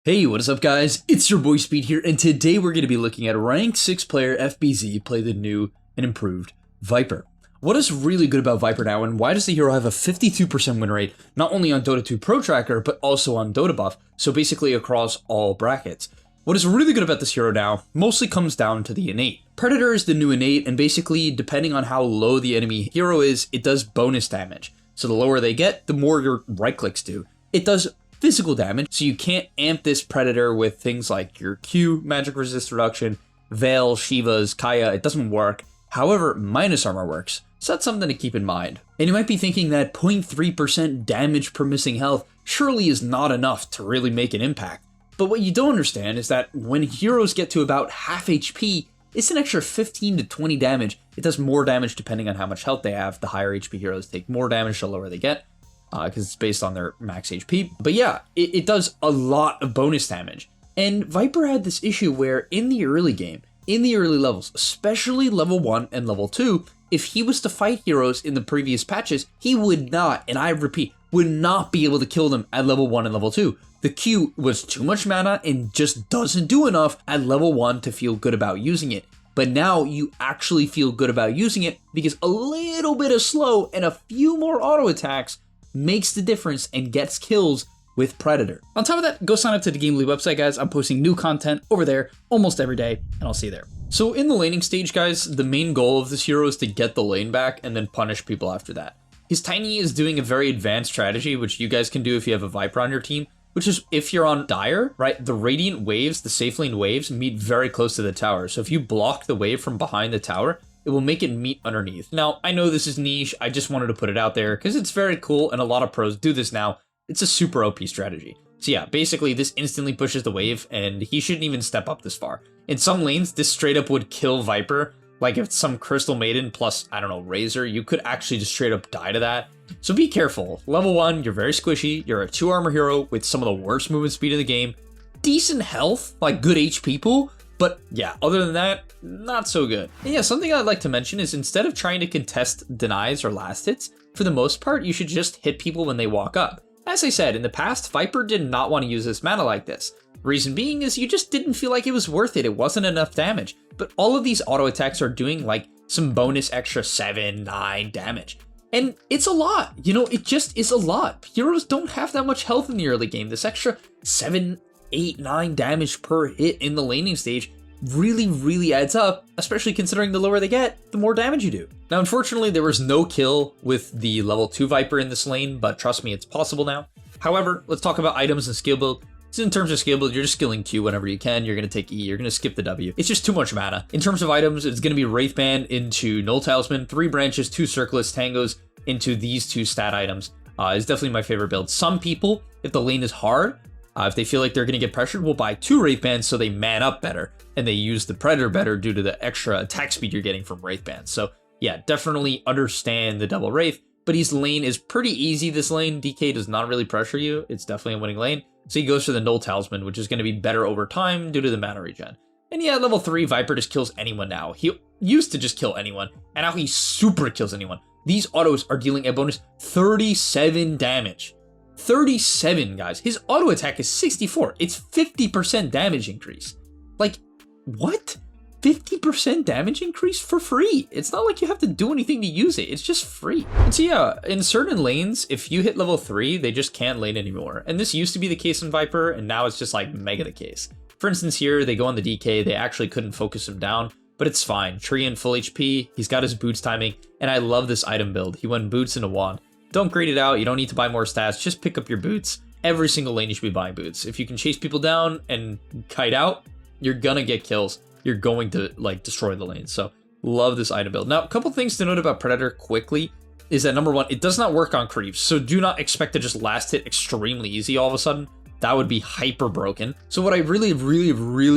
Hey, what is up guys? It's your boy Speed here, and today we're going to be looking at a ranked 6 player FBZ play the new and improved Viper. What is really good about Viper now, and why does the hero have a 52% win rate, not only on Dota 2 Pro Tracker, but also on Dota Buff, so basically across all brackets? What is really good about this hero now mostly comes down to the Innate. Predator is the new Innate, and basically, depending on how low the enemy hero is, it does bonus damage. So the lower they get, the more your right clicks do. It does physical damage, so you can't amp this Predator with things like your Q, magic resist reduction, Veil, Shivas, Kaya. It doesn't work. However, minus armor works, so that's something to keep in mind. And you might be thinking that 0.3% damage per missing health surely is not enough to really make an impact. But what you don't understand is that when heroes get to about half HP, it's an extra 15 to 20 damage. It does more damage depending on how much health they have. The higher HP heroes take more damage the lower they get, because it's based on their max HP. But yeah, it does a lot of bonus damage. And Viper had this issue where in the early game, in the early levels, especially level 1 and level 2, if he was to fight heroes in the previous patches, he would not, and I repeat, would not be able to kill them at level 1 and level 2. The Q was too much mana and just doesn't do enough at level 1 to feel good about using it. But now you actually feel good about using it because a little bit of slow and a few more auto attacks makes the difference and gets kills with Predator. On top of that, go sign up to the gameleap website, guys. I'm posting new content over there almost every day, and I'll see you there. So in the laning stage, guys, the main goal of this hero is to get the lane back and then punish people after that. His Tiny is doing a very advanced strategy, which you guys can do if you have a Viper on your team, which is if you're on Dire, right, the Radiant waves, the safe lane waves, meet very close to the tower. So if you block the wave from behind the tower, it will make it meet underneath. Now, I know this is niche, I just wanted to put it out there because it's very cool and a lot of pros do this now. It's a super OP strategy. So yeah, basically this instantly pushes the wave and he shouldn't even step up this far. In some lanes, this straight up would kill Viper. Like if it's some Crystal Maiden plus, I don't know, Razor, you could actually just straight up die to that. So be careful. Level 1, you're very squishy, you're a 2 armor hero with some of the worst movement speed in the game. Decent health, like good HP pool. But yeah, other than that, not so good. And yeah, something I'd like to mention is instead of trying to contest denies or last hits, for the most part, you should just hit people when they walk up. As I said, in the past, Viper did not want to use this mana like this. Reason being is you just didn't feel like it was worth it. It wasn't enough damage. But all of these auto attacks are doing like some bonus extra 7, 9 damage. And it's a lot, you know, it just is a lot. Heroes don't have that much health in the early game. This extra 7, 8, 9 damage per hit in the laning stage really adds up, especially considering the lower they get, the more damage you do. Now, unfortunately, there was no kill with the level 2 Viper in this lane, but trust me, it's possible now. However, let's talk about items and skill build. So in terms of skill build, you're just skilling Q whenever you can. You're going to take E, you're going to skip the W. It's just too much mana. In terms of items, it's going to be Wraith Band into Null Talisman, 3 branches, 2 Circlets, Tangos into these 2 stat items. Is definitely my favorite build. Some people, if the lane is hard, if they feel like they're going to get pressured, will buy 2 Wraith Bands so they man up better, and they use the Predator better due to the extra attack speed you're getting from Wraith Bands. So yeah, definitely understand the double Wraith, but his lane is pretty easy this lane. DK does not really pressure you. It's definitely a winning lane. So he goes for the Null Talisman, which is going to be better over time due to the mana regen. And yeah, level 3, Viper just kills anyone now. He used to just kill anyone, and now he super kills anyone. These autos are dealing a bonus 37 damage. 37, guys. His auto attack is 64. It's 50% damage increase. Like, what? 50% damage increase for free. It's not like you have to do anything to use it. It's just free. And so yeah, in certain lanes, if you hit level 3, they just can't lane anymore. And this used to be the case in Viper, and now it's just like mega the case. For instance, here, they go on the DK. They actually couldn't focus him down, but it's fine. Tree in full HP. He's got his boots timing, and I love this item build. He went boots into wand. Don't grade it out. You don't need to buy more stats. Just pick up your boots. Every single lane you should be buying boots. If you can chase people down and kite out, you're gonna get kills. You're going to like destroy the lane. So love this item build. Now, a couple things to note about Predator quickly is that number 1, it does not work on creeps. So do not expect to just last hit extremely easy all of a sudden. That would be hyper broken. So what I really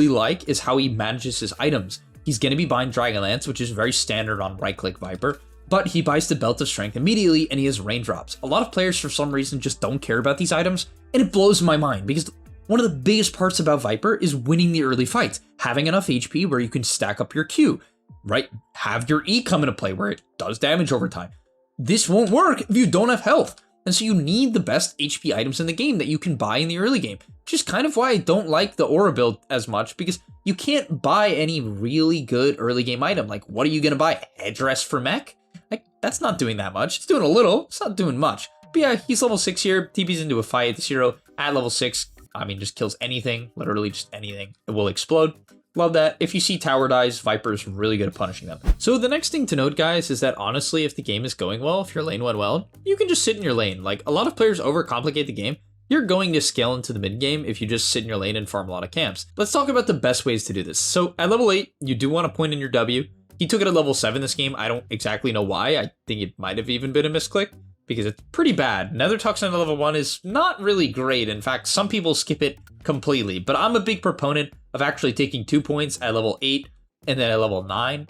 like is how he manages his items. He's gonna be buying Dragonlance, which is very standard on right click Viper. But he buys the Belt of Strength immediately and he has raindrops. A lot of players for some reason just don't care about these items, and it blows my mind because one of the biggest parts about Viper is winning the early fights, having enough HP where you can stack up your Q, right? Have your E come into play where it does damage over time. This won't work if you don't have health. And so you need the best HP items in the game that you can buy in the early game. which is kind of why I don't like the aura build as much, because you can't buy any really good early game item. Like, what are you going to buy? Headdress for mech? Like, that's not doing that much. It's doing a little, it's not doing much. But yeah, he's level 6 here, TP's into a fight. This hero at level 6, I mean, just kills anything, literally just anything. It will explode. Love that. If you see tower dies, Viper's really good at punishing them. So the next thing to note, guys, is that honestly, if the game is going well, if your lane went well, you can just sit in your lane. Like, a lot of players overcomplicate the game. You're going to scale into the mid game if you just sit in your lane and farm a lot of camps. Let's talk about the best ways to do this. So at level 8, you do want to point in your W. He took it at level 7 this game. I don't exactly know why. I think it might have even been a misclick, because it's pretty bad. Nether Toxin at level 1 is not really great. In fact, some people skip it completely, but I'm a big proponent of actually taking 2 points at level 8 and then at level 9,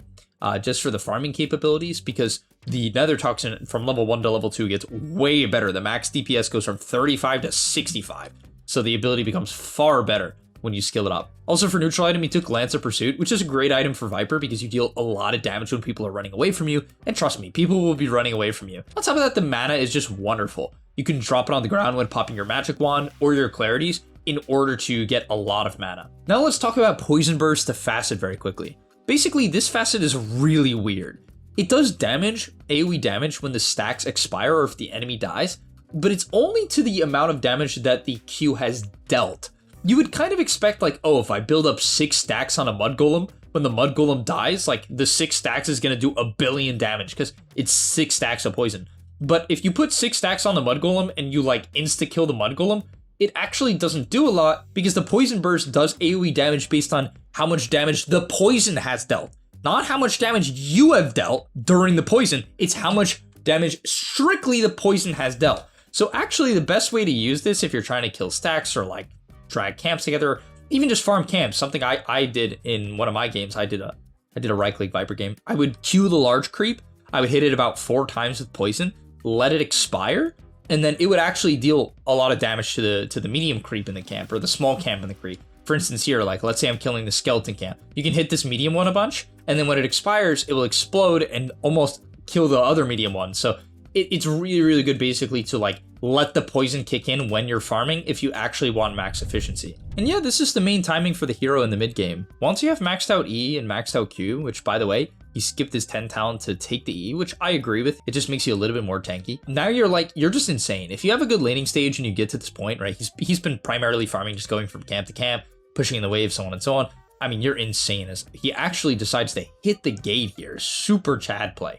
just for the farming capabilities, because the Nether Toxin from level 1 to level 2 gets way better. The max DPS goes from 35 to 65, so the ability becomes far better when you skill it up. Also, for neutral item, he took Lance of Pursuit, which is a great item for Viper because you deal a lot of damage when people are running away from you, and trust me, people will be running away from you. On top of that, the mana is just wonderful. You can drop it on the ground when popping your magic wand or your clarities in order to get a lot of mana. Now let's talk about Poison Burst, the facet, very quickly. Basically, this facet is really weird. It does damage, AoE damage, when the stacks expire or if the enemy dies, but it's only to the amount of damage that the Q has dealt. You would kind of expect, like, oh, if I build up 6 stacks on a Mud Golem, when the Mud Golem dies, like, the 6 stacks is going to do 1 billion damage because it's 6 stacks of poison. But if you put 6 stacks on the Mud Golem and you, like, insta-kill the Mud Golem, it actually doesn't do a lot because the Poison Burst does AoE damage based on how much damage the poison has dealt. Not how much damage you have dealt during the poison, it's how much damage strictly the poison has dealt. So actually, the best way to use this if you're trying to kill stacks or, like, drag camps together, even just farm camps, something I did in one of my games. I did a right-click Viper game. I would Q the large creep, I would hit it about 4 times with poison, let it expire, and then it would actually deal a lot of damage to the medium creep in the camp or the small camp in the creep. For instance here, like, let's say I'm killing the skeleton camp. You can hit this medium one a bunch, and then when it expires, it will explode and almost kill the other medium one. So it's really, really good basically to, like, let the poison kick in when you're farming if you actually want max efficiency. And yeah, this is the main timing for the hero in the mid game. Once you have maxed out E and maxed out Q, which by the way, he skipped his 10 talent to take the E, which I agree with. It just makes you a little bit more tanky. Now you're just insane. If you have a good laning stage and you get to this point, right? He's been primarily farming, just going from camp to camp, pushing in the wave, so on and so on. I mean, you're insane as he actually decides to hit the gate here. Super Chad play.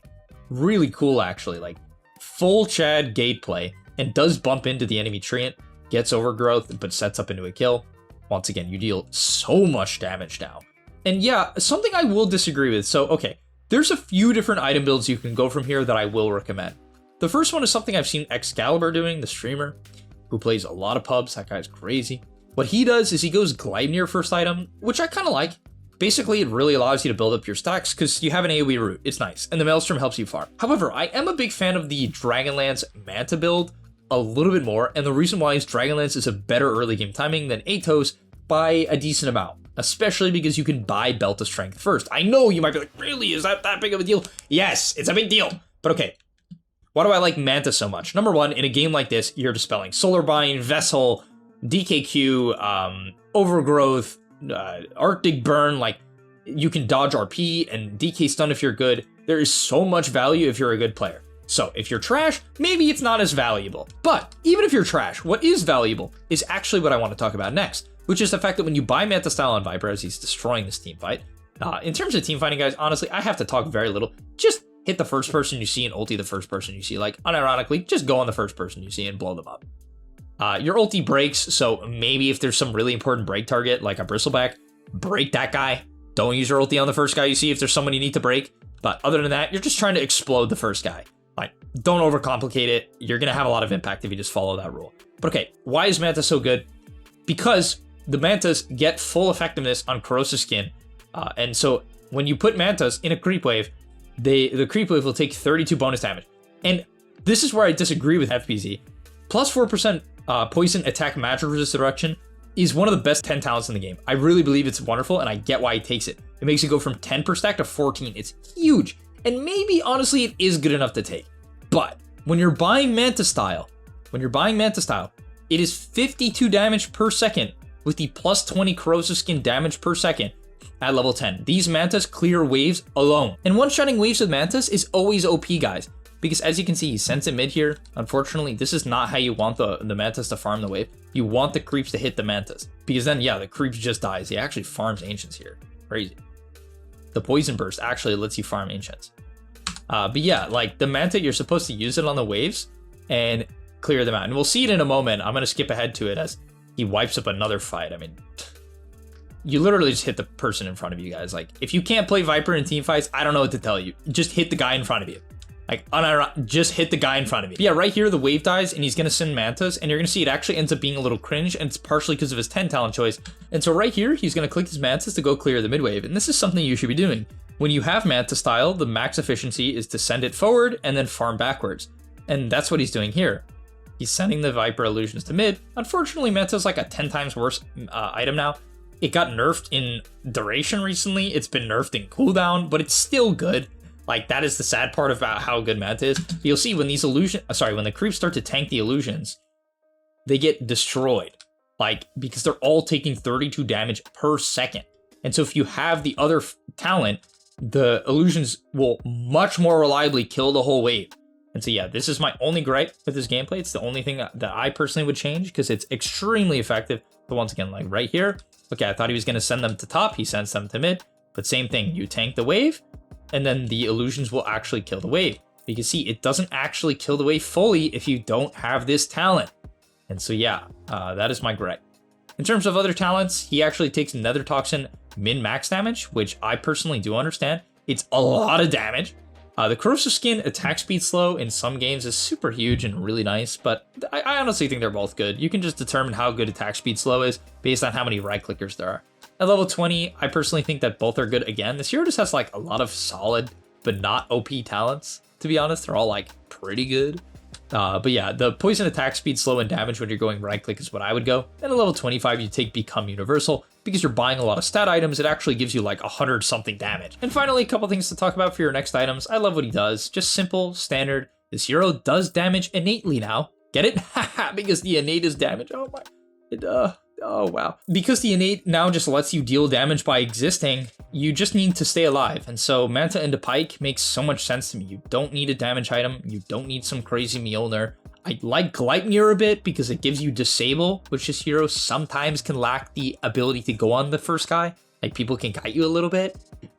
Really cool, actually. Like, full Chad gate play, and does bump into the enemy treant, gets overgrowth, but sets up into a kill. Once again, you deal so much damage now. And yeah, something I will disagree with. So, okay, there's a few different item builds you can go from here that I will recommend. The first one is something I've seen Excalibur doing, the streamer, who plays a lot of pubs. That guy's crazy. What he does is he goes Gleipnir first item, which I kind of like. Basically, it really allows you to build up your stacks because you have an AoE root. It's nice. And the Maelstrom helps you farm. However, I am a big fan of the Dragonlance Manta build a little bit more. And the reason why is Dragonlance is a better early game timing than Atos by a decent amount. Especially because you can buy Belt of Strength first. I know you might be like, really? Is that big of a deal? Yes, it's a big deal. But okay, why do I like Manta so much? Number one, in a game like this, you're dispelling Solarbind, Vessel, DKQ, Overgrowth, Arctic Burn. Like, you can dodge RP and DK stun if you're good. There is so much value if you're a good player. So if you're trash, maybe it's not as valuable. But even if you're trash, what is valuable is actually what I want to talk about next, which is the fact that when you buy Manta style on Viper, as he's destroying this team fight, in terms of team fighting, guys, honestly, I have to talk very little. Just hit the first person you see and ulti the first person you see. Like, unironically, just go on the first person you see and blow them up. Your ulti breaks, so maybe if there's some really important break target, like a Bristleback, break that guy. Don't use your ulti on the first guy you see if there's someone you need to break. But other than that, you're just trying to explode the first guy. Like, don't overcomplicate it. You're going to have a lot of impact if you just follow that rule. But okay, why is Manta so good? Because the Mantas get full effectiveness on Corrosive Skin. And so when you put Mantas in a creep wave, the creep wave will take 32 bonus damage. And this is where I disagree with FPZ. Plus 4% poison, attack, magic resist reduction is one of the best 10 talents in the game. I really believe it's wonderful, and I get why he takes it. It makes it go from 10 per stack to 14. It's huge. And maybe, honestly, it is good enough to take. But when you're buying Manta style, It is 52 damage per second with the plus 20 corrosive skin damage per second at level 10. These mantas clear waves alone. And one-shotting waves with mantas is always OP, guys. Because as you can see, he sends it mid here. Unfortunately, this is not how you want the mantas to farm the wave. You want the creeps to hit the mantas. Because then, yeah, the creeps just dies. He actually farms ancients here. Crazy. The poison burst actually lets you farm ancients. But yeah, like the manta, you're supposed to use it on the waves and clear them out. And we'll see it in a moment. I'm going to skip ahead to it as he wipes up another fight. I mean, you literally just hit the person in front of you guys. Like, if you can't play Viper in team fights, I don't know what to tell you. Just hit the guy in front of you. Like, just hit the guy in front of me. But yeah, right here, the wave dies, and he's going to send mantas, and you're going to see it actually ends up being a little cringe, and it's partially because of his 10 talent choice. And so right here, he's going to click his mantas to go clear the mid wave, and this is something you should be doing. When you have manta style, the max efficiency is to send it forward and then farm backwards. And that's what he's doing here. He's sending the Viper illusions to mid. Unfortunately, manta is like a 10 times worse item now. It got nerfed in duration recently. It's been nerfed in cooldown, but it's still good. Like, that is the sad part about how good manta is. You'll see when these when the creeps start to tank the illusions, they get destroyed. Like, because they're all taking 32 damage per second. And so if you have the other talent, the illusions will much more reliably kill the whole wave. And so yeah, this is my only gripe with this gameplay. It's the only thing that I personally would change because it's extremely effective. But once again, like right here, okay, I thought he was going to send them to top. He sends them to mid. But same thing, you tank the wave, and then the illusions will actually kill the wave. You can see it doesn't actually kill the wave fully if you don't have this talent. And so yeah, that is my gripe. In terms of other talents, he actually takes Nether Toxin min-max damage, which I personally do understand. It's a lot of damage. The Corrosive Skin attack speed slow in some games is super huge and really nice, but I honestly think they're both good. You can just determine how good attack speed slow is based on how many right clickers there are. At level 20, I personally think that both are good. Again, this hero just has like a lot of solid but not OP talents, to be honest. They're all like pretty good. But yeah, the poison attack speed, slow, and damage when you're going right click is what I would go. And at level 25, you take Become Universal. Because you're buying a lot of stat items, it actually gives you like 100 something damage. And finally, a couple things to talk about for your next items. I love what he does. Just simple, standard. This hero does damage innately now. Get it? Haha, because the innate is damage. Oh my. Oh wow. Because the innate now just lets you deal damage by existing, you just need to stay alive. And so Manta into Pike makes so much sense to me. You don't need a damage item. You don't need some crazy Mjolnir. I like Gleipnir a bit because it gives you Disable, which this hero sometimes can lack the ability to go on the first guy. Like, people can guide you a little bit.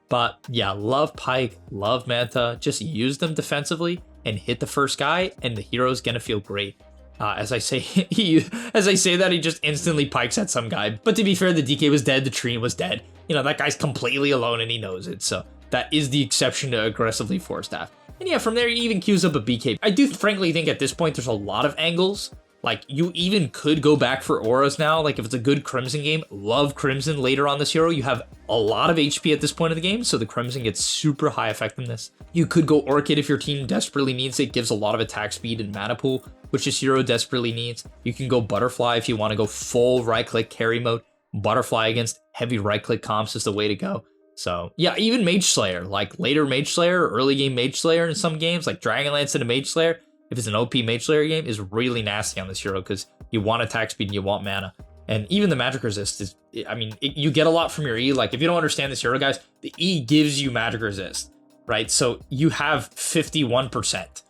But yeah, love Pike, love Manta. Just use them defensively and hit the first guy, and the hero's gonna feel great. As I say that, he just instantly pikes at some guy. But to be fair, the DK was dead, the Trine was dead. You know, that guy's completely alone and he knows it. So that is the exception to aggressively force staff. And yeah, from there, he even queues up a BK. I do frankly think at this point, there's a lot of angles. Like, you even could go back for auras now. Like, if it's a good Crimson game, love Crimson later on this hero. You have a lot of HP at this point of the game, so the Crimson gets super high effectiveness. You could go Orchid if your team desperately needs it. Gives a lot of attack speed and mana pool, which this hero desperately needs. You can go Butterfly if you want to go full right-click carry mode. Butterfly against heavy right-click comps is the way to go. So yeah, even Mage Slayer, like later Mage Slayer or early game Mage Slayer in some games, like Dragonlance into Mage Slayer, if it's an OP Mage Slayer game, is really nasty on this hero because you want attack speed and you want mana. And even the magic resist is, I mean, you get a lot from your E. Like, if you don't understand this hero, guys, the E gives you magic resist, right? So you have 51%.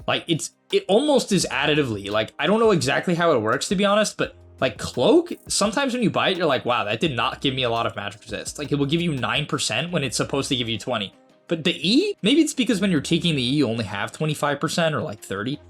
Like, it almost is additively. Like, I don't know exactly how it works, to be honest, but like Cloak, sometimes when you buy it, you're like, wow, that did not give me a lot of magic resist. Like, it will give you 9% when it's supposed to give you 20. But the E, maybe it's because when you're taking the E, you only have 25% or like 30.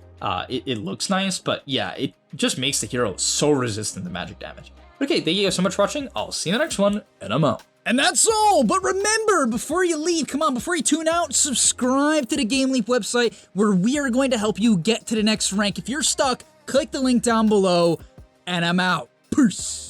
It looks nice, but yeah, it just makes the hero so resistant to magic damage. Okay, thank you guys so much for watching. I'll see you in the next one, and I'm out. And that's all. But remember, before you leave, come on, before you tune out, subscribe to the gameleap website where we are going to help you get to the next rank. If you're stuck, click the link down below, and I'm out. Peace.